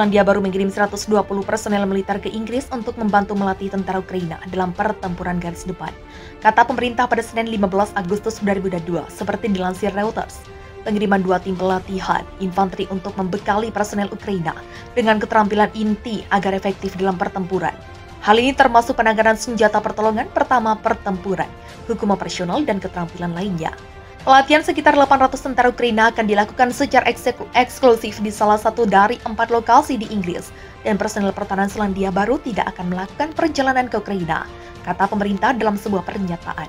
Selandia Baru mengirim 120 personel militer ke Inggris untuk membantu melatih tentara Ukraina dalam pertempuran garis depan. Kata pemerintah pada Senin 15 Agustus 2022, seperti dilansir Reuters. Pengiriman 2 tim pelatihan infanteri untuk membekali personel Ukraina dengan keterampilan inti agar efektif dalam pertempuran. Hal ini termasuk penanganan senjata pertolongan pertama pertempuran, hukum operasional, dan keterampilan lainnya. Pelatihan sekitar 800 tentara Ukraina akan dilakukan secara eksklusif di salah satu dari 4 lokasi di Inggris, dan personel pertahanan Selandia Baru tidak akan melakukan perjalanan ke Ukraina, kata pemerintah dalam sebuah pernyataan.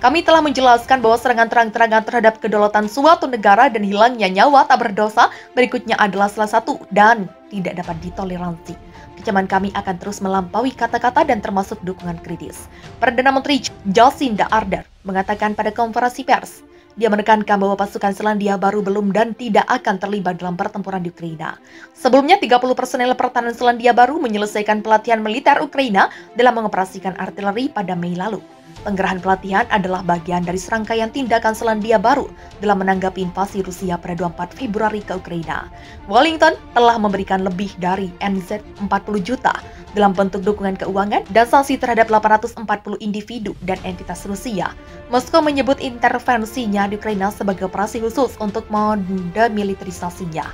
Kami telah menjelaskan bahwa serangan terang-terangan terhadap kedaulatan suatu negara dan hilangnya nyawa tak berdosa berikutnya adalah salah satu dan tidak dapat ditoleransi. Kecaman kami akan terus melampaui kata-kata dan termasuk dukungan kritis. Perdana Menteri Jacinda Ardern mengatakan pada konferensi pers. Dia menekankan bahwa pasukan Selandia Baru belum dan tidak akan terlibat dalam pertempuran di Ukraina. Sebelumnya, 30 personel pertahanan Selandia Baru menyelesaikan pelatihan militer Ukraina dalam mengoperasikan artileri pada Mei lalu. Penggerahan pelatihan adalah bagian dari serangkaian tindakan Selandia Baru dalam menanggapi invasi Rusia pada 24 Februari ke Ukraina. Wellington telah memberikan lebih dari NZ 40 juta dalam bentuk dukungan keuangan dan sanksi terhadap 840 individu dan entitas Rusia. Moskow menyebut intervensinya di Ukraina sebagai operasi khusus untuk mendemilitarisasinya.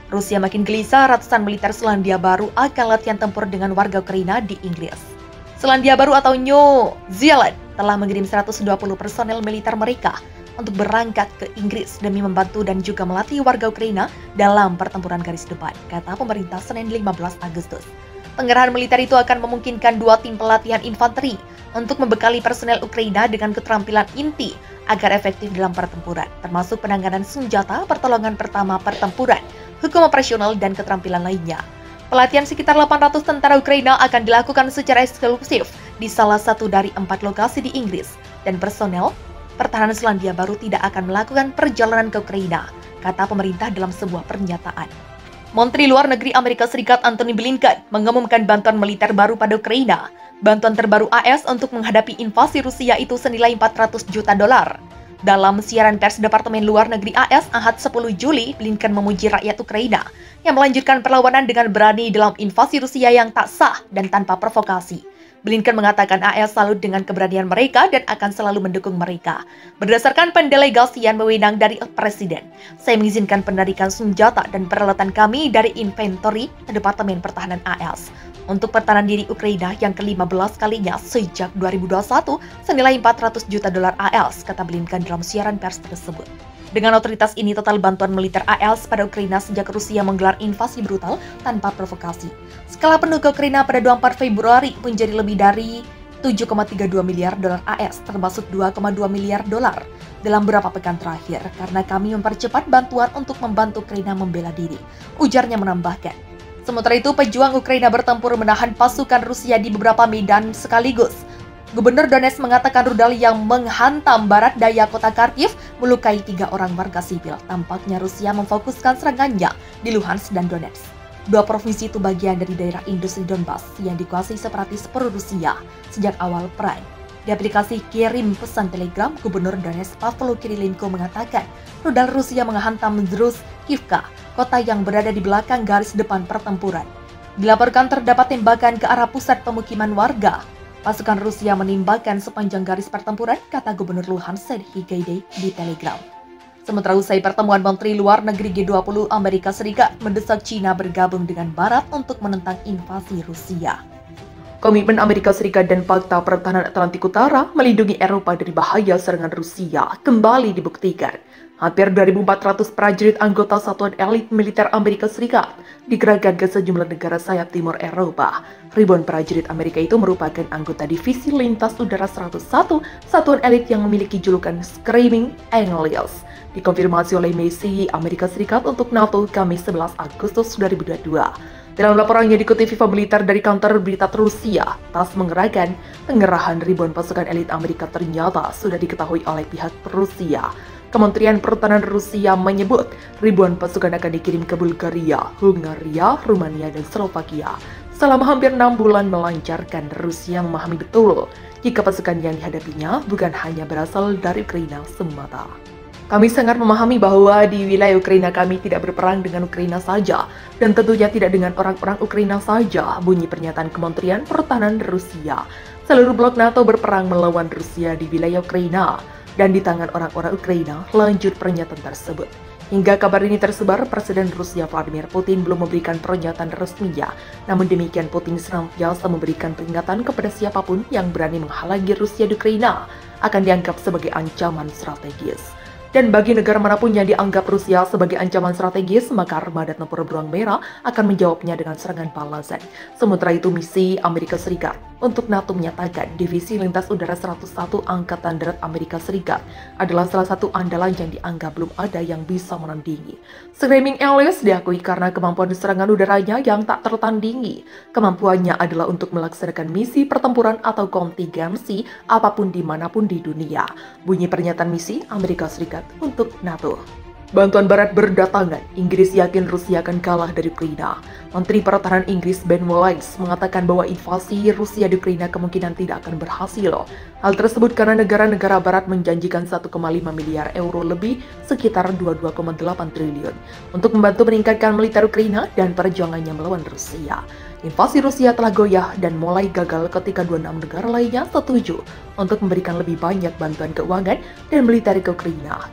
Rusia makin gelisah, ratusan militer Selandia Baru akan latihan tempur dengan warga Ukraina di Inggris. Selandia Baru atau New Zealand telah mengirim 120 personel militer mereka untuk berangkat ke Inggris demi membantu dan juga melatih warga Ukraina dalam pertempuran garis depan, kata pemerintah Senin 15 Agustus. Penggerahan militer itu akan memungkinkan 2 tim pelatihan infanteri untuk membekali personel Ukraina dengan keterampilan inti agar efektif dalam pertempuran, termasuk penanganan senjata, pertolongan pertama pertempuran, hukum operasional, dan keterampilan lainnya. Pelatihan sekitar 800 tentara Ukraina akan dilakukan secara eksklusif di salah satu dari 4 lokasi di Inggris, dan personel pertahanan Selandia Baru tidak akan melakukan perjalanan ke Ukraina, kata pemerintah dalam sebuah pernyataan. Menteri Luar Negeri Amerika Serikat Antony Blinken mengumumkan bantuan militer baru pada Ukraina. Bantuan terbaru AS untuk menghadapi invasi Rusia itu senilai $400 juta. Dalam siaran pers Departemen Luar Negeri AS Ahad 10 Juli, Blinken memuji rakyat Ukraina yang melanjutkan perlawanan dengan berani dalam invasi Rusia yang tak sah dan tanpa provokasi. Blinken mengatakan AS salut dengan keberanian mereka dan akan selalu mendukung mereka. Berdasarkan pendelegasian wewenang dari Presiden, saya mengizinkan penarikan senjata dan peralatan kami dari inventory Departemen Pertahanan AS untuk pertahanan diri Ukraina yang ke-15 kalinya sejak 2021 senilai $400 juta AS, kata Blinken dalam siaran pers tersebut. Dengan otoritas ini, total bantuan militer AS pada Ukraina sejak Rusia menggelar invasi brutal tanpa provokasi skala penuh ke Ukraina pada 24 Februari menjadi lebih dari $7,32 miliar AS, termasuk $2,2 miliar dalam beberapa pekan terakhir, karena kami mempercepat bantuan untuk membantu Ukraina membela diri, ujarnya menambahkan. Sementara itu, pejuang Ukraina bertempur menahan pasukan Rusia di beberapa medan sekaligus. Gubernur Donetsk mengatakan rudal yang menghantam barat daya kota Kharkiv melukai 3 orang warga sipil. Tampaknya Rusia memfokuskan serangannya di Luhansk dan Donetsk. 2 provinsi itu bagian dari daerah industri Donbas yang dikuasai separatis pro-Rusia sejak awal perang. Di aplikasi kirim pesan Telegram, Gubernur Donetsk Pavlo Kirilenko mengatakan rudal Rusia menghantam Druzhkivka, kota yang berada di belakang garis depan pertempuran. Dilaporkan terdapat tembakan ke arah pusat pemukiman warga. Pasukan Rusia menembakkan sepanjang garis pertempuran, kata Gubernur Luhansk Serhiy Gaidai di Telegram. Sementara usai pertemuan Menteri Luar Negeri G20, Amerika Serikat mendesak China bergabung dengan Barat untuk menentang invasi Rusia. Komitmen Amerika Serikat dan Fakta Pertahanan Atlantik Utara melindungi Eropa dari bahaya serangan Rusia kembali dibuktikan. Hampir 2.400 prajurit anggota Satuan Elit Militer Amerika Serikat digerakkan ke sejumlah negara sayap timur Eropa. Ribuan prajurit Amerika itu merupakan anggota Divisi Lintas Udara 101 Satuan Elit yang memiliki julukan Screaming Angels. Dikonfirmasi oleh misi Amerika Serikat untuk NATO Kamis 11 Agustus 2022. Dalam laporannya dikutip FIFA Militer dari kantor berita Rusia, TASS mengerahkan pengerahan ribuan pasukan elit Amerika ternyata sudah diketahui oleh pihak Rusia. Kementerian Pertahanan Rusia menyebut ribuan pasukan akan dikirim ke Bulgaria, Hungaria, Rumania, dan Slovakia. Selama hampir 6 bulan melancarkan, Rusia memahami betul jika pasukan yang dihadapinya bukan hanya berasal dari Ukraina semata. Kami sangat memahami bahwa di wilayah Ukraina kami tidak berperang dengan Ukraina saja, dan tentunya tidak dengan orang-orang Ukraina saja, bunyi pernyataan Kementerian Pertahanan Rusia. Seluruh blok NATO berperang melawan Rusia di wilayah Ukraina, dan di tangan orang-orang Ukraina, lanjut pernyataan tersebut. Hingga kabar ini tersebar, Presiden Rusia Vladimir Putin belum memberikan pernyataan resminya. Namun demikian, Putin senantiasa memberikan peringatan kepada siapapun yang berani menghalangi Rusia di Ukraina akan dianggap sebagai ancaman strategis. Dan bagi negara manapun yang dianggap Rusia sebagai ancaman strategis, maka armada tempur beruang merah akan menjawabnya dengan serangan balasan. Sementara itu, misi Amerika Serikat untuk NATO menyatakan Divisi Lintas Udara 101 Angkatan Darat Amerika Serikat adalah salah satu andalan yang dianggap belum ada yang bisa menandingi. Screaming Alice diakui karena kemampuan serangan udaranya yang tak tertandingi. Kemampuannya adalah untuk melaksanakan misi pertempuran atau kontingensi apapun dimanapun di dunia. Bunyi pernyataan misi Amerika Serikat untuk NATO. Bantuan barat berdatangan, Inggris yakin Rusia akan kalah dari Ukraina. Menteri Pertahanan Inggris Ben Wallace mengatakan bahwa invasi Rusia di Ukraina kemungkinan tidak akan berhasil. Hal tersebut karena negara-negara barat menjanjikan 1,5 miliar euro lebih, sekitar 22,8 triliun, untuk membantu meningkatkan militer Ukraina dan perjuangannya melawan Rusia. Invasi Rusia telah goyah dan mulai gagal ketika 26 negara lainnya setuju untuk memberikan lebih banyak bantuan keuangan dan militer ke Ukraina.